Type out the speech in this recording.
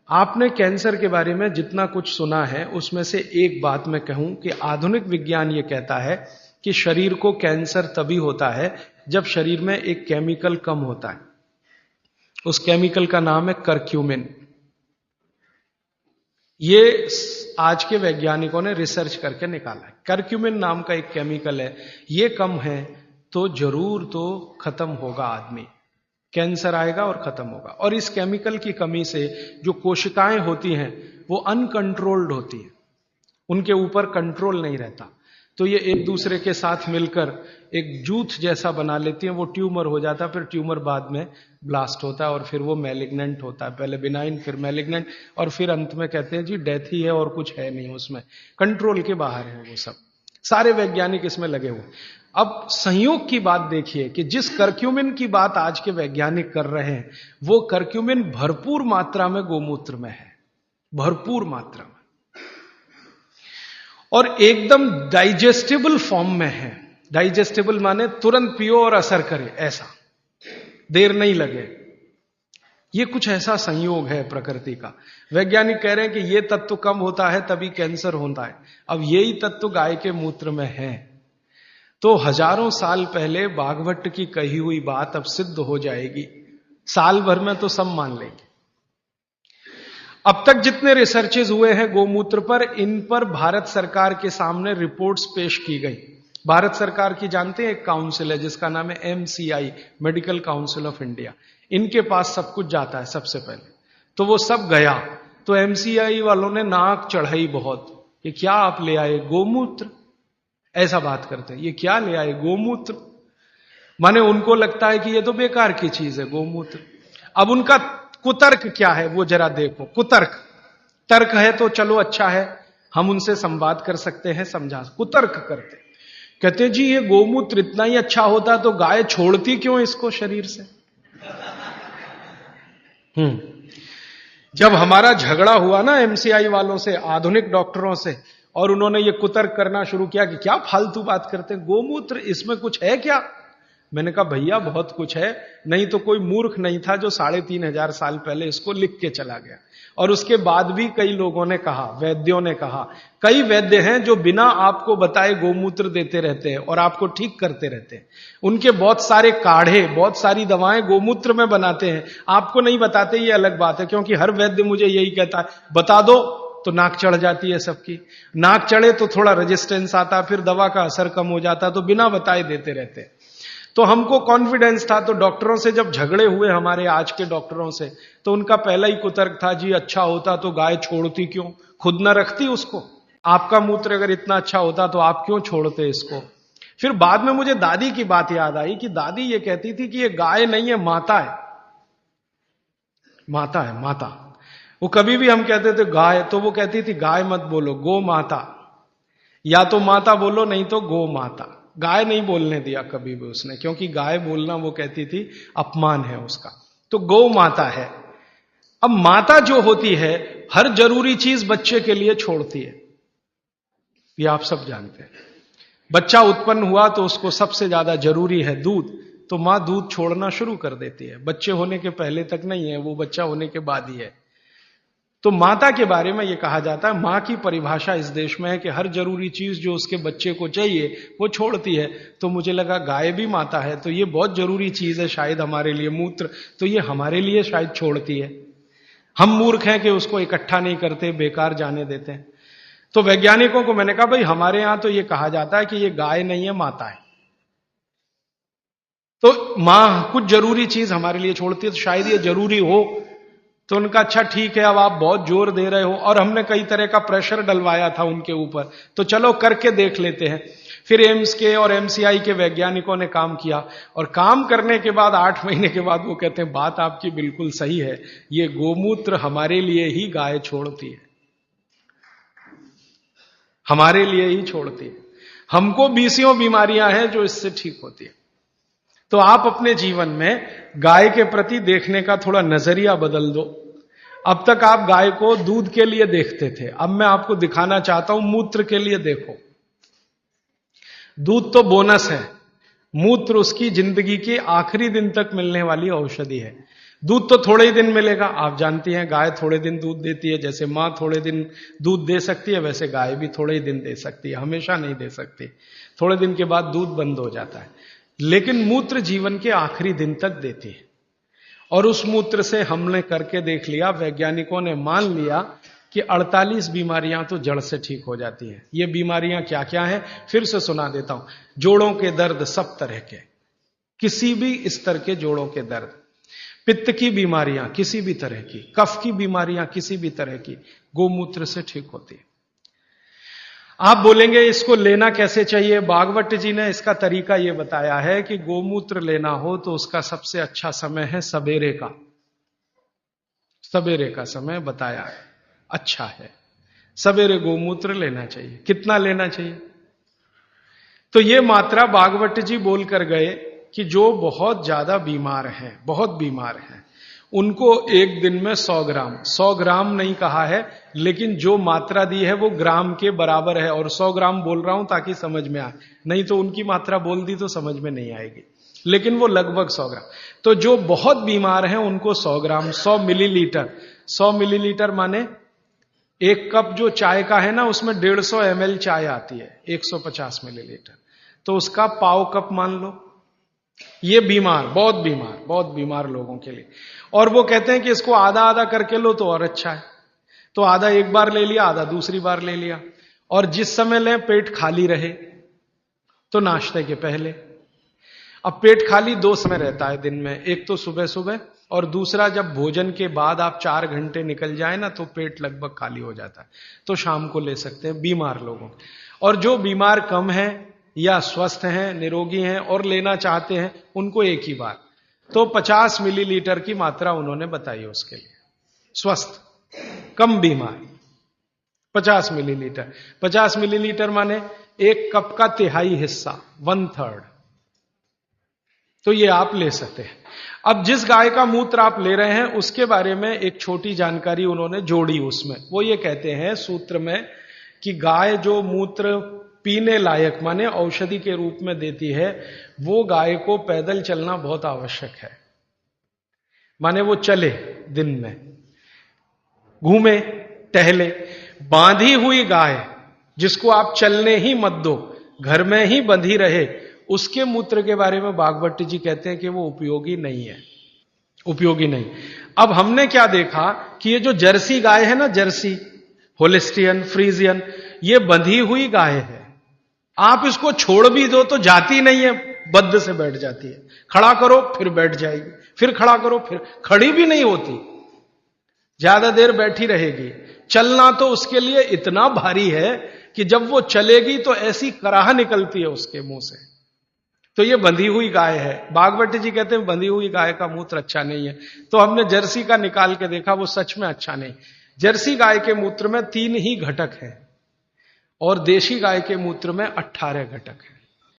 आपने कैंसर के बारे में जितना कुछ सुना है उसमें से एक बात मैं कहूं कि आधुनिक विज्ञान यह कहता है कि शरीर को कैंसर तभी होता है जब शरीर में एक केमिकल कम होता है। उस केमिकल का नाम है करक्यूमिन। ये आज के वैज्ञानिकों ने रिसर्च करके निकाला है। करक्यूमिन नाम का एक केमिकल है, ये कम है तो जरूर तो खत्म होगा आदमी, कैंसर आएगा और खत्म होगा। और इस केमिकल की कमी से जो कोशिकाएं होती हैं वो अनकंट्रोल्ड होती हैं, उनके ऊपर कंट्रोल नहीं रहता, तो ये एक दूसरे के साथ मिलकर एक जूथ जैसा बना लेती हैं, वो ट्यूमर हो जाता है, फिर ट्यूमर बाद में ब्लास्ट होता है और फिर वो मैलिग्नेंट होता है, पहले बिनाइन फिर मैलिग्नेंट, और फिर अंत में कहते हैं जी डेथ ही है और कुछ है नहीं, उसमें कंट्रोल के बाहर है वो सब। सारे वैज्ञानिक इसमें लगे हुए। अब संयोग की बात देखिए कि जिस करक्यूमिन की बात आज के वैज्ञानिक कर रहे हैं वो करक्यूमिन भरपूर मात्रा में गोमूत्र में है, भरपूर मात्रा में, और एकदम डाइजेस्टेबल फॉर्म में है। डाइजेस्टेबल माने तुरंत पियो और असर करे, ऐसा देर नहीं लगे। ये कुछ ऐसा संयोग है प्रकृति का। वैज्ञानिक कह रहे हैं कि ये तत्व कम होता है तभी कैंसर होता है। अब यही तत्व गाय के मूत्र में है, तो हजारों साल पहले बाघभट्ट की कही हुई बात अब सिद्ध हो जाएगी, साल भर में तो सब मान लेंगे। अब तक जितने रिसर्चेज हुए हैं गोमूत्र पर, इन पर भारत सरकार के सामने रिपोर्ट्स पेश की गई। भारत सरकार की जानते हैं एक काउंसिल है जिसका नाम है MCI, medical council of India. इनके पास सब कुछ जाता है सबसे पहले, तो वो सब गया, तो MCI वालों ने नाक चढ़ाई बहुत कि क्या आप ले आए गोमूत्र, ऐसा बात करते हैं, ये क्या ले आए गोमूत्र, माने उनको लगता है कि ये तो बेकार की चीज है गोमूत्र। अब उनका कुतर्क क्या है वो जरा देखो। कुतर्क, तर्क है तो चलो अच्छा है, हम उनसे संवाद कर सकते हैं, समझा। कुतर्क करते, कहते जी ये गोमूत्र इतना ही अच्छा होता तो गाय छोड़ती क्यों इसको शरीर से। जब हमारा झगड़ा हुआ ना MCI वालों से, आधुनिक डॉक्टरों से, और उन्होंने ये कुतर्क करना शुरू किया कि क्या फालतू बात करते हैं, गोमूत्र इसमें कुछ है क्या। मैंने कहा भैया बहुत कुछ है, नहीं तो कोई मूर्ख नहीं था जो 3500 साल पहले इसको लिख के चला गया। और उसके बाद भी कई लोगों ने कहा, वैद्यों ने कहा, कई वैद्य हैं जो बिना आपको बताए गोमूत्र देते रहते हैं और आपको ठीक करते रहते हैं। उनके बहुत सारे काढ़े, बहुत सारी दवाएं गोमूत्र में बनाते हैं, आपको नहीं बताते, ये अलग बात है, क्योंकि हर वैद्य मुझे यही कहता है बता दो, तो नाक चढ़ जाती है सबकी। नाक चढ़े तो थोड़ा रेजिस्टेंस आता, फिर दवा का असर कम हो जाता, तो बिना बताए देते रहते हैं। तो हमको कॉन्फिडेंस था, तो डॉक्टरों से जब झगड़े हुए हमारे आज के डॉक्टरों से, तो उनका पहला ही कुतर्क था जी अच्छा होता तो गाय छोड़ती क्यों, खुद न रखती उसको। आपका मूत्र अगर इतना अच्छा होता तो आप क्यों छोड़ते इसको। फिर बाद में मुझे दादी की बात याद आई कि दादी ये कहती थी कि ये गाय नहीं है, माता है, माता है, माता। वो कभी भी हम कहते थे गाय, तो वो कहती थी गाय मत बोलो, गो माता, या तो माता बोलो नहीं तो गो माता। गाय नहीं बोलने दिया कभी भी उसने, क्योंकि गाय बोलना वो कहती थी अपमान है उसका, तो गौ माता है। अब माता जो होती है हर जरूरी चीज बच्चे के लिए छोड़ती है, ये आप सब जानते हैं। बच्चा उत्पन्न हुआ तो उसको सबसे ज्यादा जरूरी है दूध, तो मां दूध छोड़ना शुरू कर देती है। बच्चे होने के पहले तक नहीं है, वो बच्चा होने के बाद ही है। तो माता के बारे में यह कहा जाता है, मां की परिभाषा इस देश में है कि हर जरूरी चीज जो उसके बच्चे को चाहिए वो छोड़ती है। तो मुझे लगा गाय भी माता है तो ये बहुत जरूरी चीज है शायद हमारे लिए, मूत्र, तो ये हमारे लिए शायद छोड़ती है। हम मूर्ख हैं कि उसको इकट्ठा नहीं करते, बेकार जाने देते हैं। तो वैज्ञानिकों को मैंने कहा भाई हमारे यहां तो ये कहा जाता है कि ये गाय नहीं है, माता है। तो मां कुछ जरूरी चीज हमारे लिए छोड़ती है, तो शायद ये जरूरी हो। तो उनका अच्छा ठीक है, अब आप बहुत जोर दे रहे हो, और हमने कई तरह का प्रेशर डलवाया था उनके ऊपर, तो चलो करके देख लेते हैं। फिर एम्स के और MCI के वैज्ञानिकों ने काम किया, और काम करने के बाद 8 महीने के बाद वो कहते हैं बात आपकी बिल्कुल सही है, ये गोमूत्र हमारे लिए ही गाय छोड़ती है, हमारे लिए ही छोड़ती है। हमको 20 बीमारियां हैं जो इससे ठीक होती है। तो आप अपने जीवन में गाय के प्रति देखने का थोड़ा नजरिया बदल दो। अब तक आप गाय को दूध के लिए देखते थे, अब मैं आपको दिखाना चाहता हूं मूत्र के लिए देखो। दूध तो बोनस है, मूत्र उसकी जिंदगी के आखिरी दिन तक मिलने वाली औषधि है। दूध तो थोड़े ही दिन मिलेगा। आप जानती हैं गाय थोड़े दिन दूध देती है, जैसे माँ थोड़े दिन दूध दे सकती है, वैसे गाय भी थोड़े ही दिन दे सकती है, हमेशा नहीं दे सकती। थोड़े दिन के बाद दूध बंद हो जाता है, लेकिन मूत्र जीवन के आखिरी दिन तक देती है। और उस मूत्र से हमने करके देख लिया, वैज्ञानिकों ने मान लिया कि 48 बीमारियां तो जड़ से ठीक हो जाती हैं। ये बीमारियां क्या क्या हैं फिर से सुना देता हूं। जोड़ों के दर्द सब तरह के, किसी भी स्तर के जोड़ों के दर्द, पित्त की बीमारियां किसी भी तरह की, कफ की बीमारियां किसी भी तरह की, गोमूत्र से ठीक होती है। आप बोलेंगे इसको लेना कैसे चाहिए? भागवत जी ने इसका तरीका यह बताया है कि गोमूत्र लेना हो तो उसका सबसे अच्छा समय है सवेरे का। सवेरे का समय बताया है, अच्छा है, सवेरे गोमूत्र लेना चाहिए। कितना लेना चाहिए? तो ये मात्रा भागवत जी बोल कर गए कि जो बहुत ज्यादा बीमार हैं, बहुत बीमार हैं, उनको एक दिन में 100 ग्राम, 100 ग्राम नहीं कहा है, लेकिन जो मात्रा दी है वो ग्राम के बराबर है। और 100 ग्राम बोल रहा हूं ताकि समझ में आए, नहीं तो उनकी मात्रा बोल दी तो समझ में नहीं आएगी, लेकिन वो लगभग 100 ग्राम। तो जो बहुत बीमार हैं उनको 100 ग्राम, 100 मिलीलीटर। 100 मिलीलीटर माने एक कप जो चाय का है ना, उसमें 150 ml चाय आती है, 150 मिलीलीटर, तो उसका पाव कप मान लो। ये बीमार, बहुत बीमार लोगों के लिए। और वो कहते हैं कि इसको आधा आधा करके लो तो और अच्छा है। तो आधा एक बार ले लिया, आधा दूसरी बार ले लिया। और जिस समय लें पेट खाली रहे, तो नाश्ते के पहले। अब पेट खाली 2 समय रहता है दिन में, एक तो सुबह सुबह, और दूसरा जब भोजन के बाद आप 4 घंटे निकल जाए ना तो पेट लगभग खाली हो जाता है, तो शाम को ले सकते हैं बीमार लोगों। और जो बीमार कम है या स्वस्थ हैं, निरोगी हैं और लेना चाहते हैं, उनको एक ही बार। तो 50 मिलीलीटर की मात्रा उन्होंने बताई उसके लिए। स्वस्थ, कम बीमार 50 मिलीलीटर। 50 मिलीलीटर माने एक कप का तिहाई हिस्सा, 1/3। तो ये आप ले सकते हैं। अब जिस गाय का मूत्र आप ले रहे हैं उसके बारे में एक छोटी जानकारी उन्होंने जोड़ी उसमें। वो ये कहते हैं सूत्र में कि गाय जो मूत्र पीने लायक माने औषधि के रूप में देती है, वो गाय को पैदल चलना बहुत आवश्यक है। माने वो चले, दिन में घूमे, टहले। बांधी हुई गाय जिसको आप चलने ही मत दो, घर में ही बंधी रहे, उसके मूत्र के बारे में भागवत जी कहते हैं कि वो उपयोगी नहीं है, उपयोगी नहीं। अब हमने क्या देखा कि ये जो जर्सी गाय है ना, जर्सी, होलिस्टियन, फ्रीजियन, ये बंधी हुई गाय है। आप इसको छोड़ भी दो तो जाती नहीं है, बद्ध से बैठ जाती है। खड़ा करो फिर बैठ जाएगी, फिर खड़ा करो फिर, खड़ी भी नहीं होती, ज्यादा देर बैठी रहेगी। चलना तो उसके लिए इतना भारी है कि जब वो चलेगी तो ऐसी कराह निकलती है उसके मुंह से। तो ये बंधी हुई गाय है। भागवत जी कहते हैं बंधी हुई गाय का मूत्र अच्छा नहीं है। तो हमने जर्सी का निकाल के देखा, वो सच में अच्छा नहीं। जर्सी गाय के मूत्र में 3 ही घटक हैं और देशी गाय के मूत्र में 18 घटक हैं।